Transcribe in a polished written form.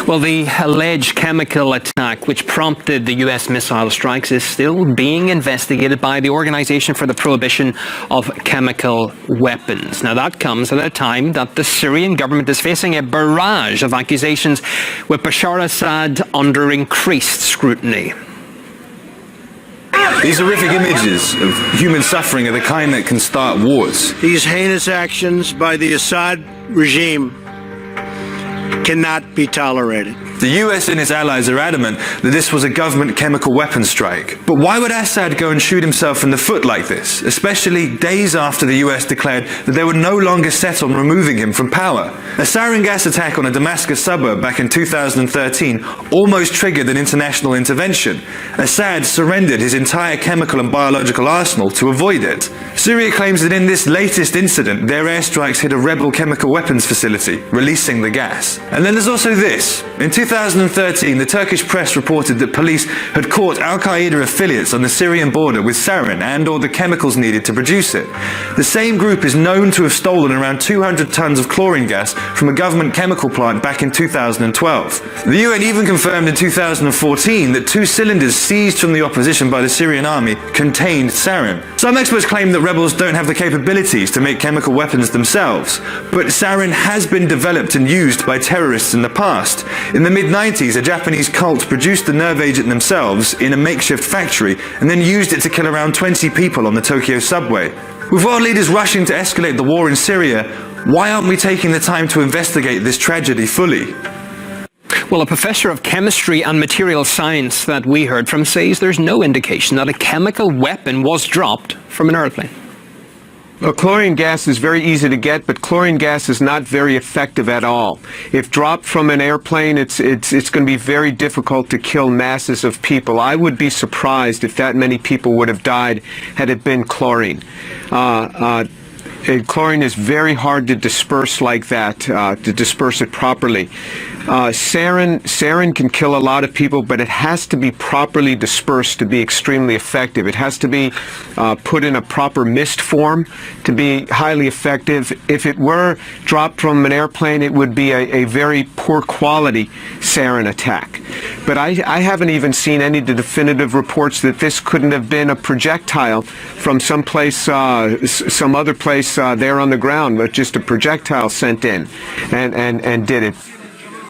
Well, the alleged chemical attack which prompted the U.S. missile strikes is still being investigated by the Organization for the Prohibition of Chemical Weapons. Now, that comes at a time that the Syrian government is facing a barrage of accusations, with Bashar Assad under increased scrutiny. These horrific images of human suffering are the kind that can start wars. These heinous actions by the Assad regime cannot be tolerated. The US and its allies are adamant that this was a government chemical weapons strike. But why would Assad go and shoot himself in the foot like this, especially days after the US declared that they would no longer set on removing him from power? A sarin gas attack on a Damascus suburb back in 2013 almost triggered an international intervention. Assad surrendered his entire chemical and biological arsenal to avoid it. Syria claims that in this latest incident, their airstrikes hit a rebel chemical weapons facility, releasing the gas. And then there's also this. In 2013, the Turkish press reported that police had caught Al-Qaeda affiliates on the Syrian border with sarin and/or the chemicals needed to produce it. The same group is known to have stolen around 200 tons of chlorine gas from a government chemical plant back in 2012. The UN even confirmed in 2014 that 2 cylinders seized from the opposition by the Syrian army contained sarin. Some experts claim that rebels don't have the capabilities to make chemical weapons themselves, but sarin has been developed and used by terrorists in the past. In the mid-90s, a Japanese cult produced the nerve agent themselves in a makeshift factory and then used it to kill around 20 people on the Tokyo subway. With world leaders rushing to escalate the war in Syria, why aren't we taking the time to investigate this tragedy fully? Well, a professor of chemistry and material science that we heard from says there's no indication that a chemical weapon was dropped from an airplane. Well, chlorine gas is very easy to get, but chlorine gas is not very effective at all. If dropped from an airplane, it's going to be very difficult to kill masses of people. I would be surprised if that many people would have died had it been chlorine. Chlorine is very hard to disperse like that, to disperse it properly. Sarin can kill a lot of people, but it has to be properly dispersed to be extremely effective. It has to be put in a proper mist form to be highly effective. If it were dropped from an airplane, it would be a very poor quality sarin attack. But I haven't even seen any definitive reports that this couldn't have been a projectile from some other place there on the ground, but just a projectile sent in and did it.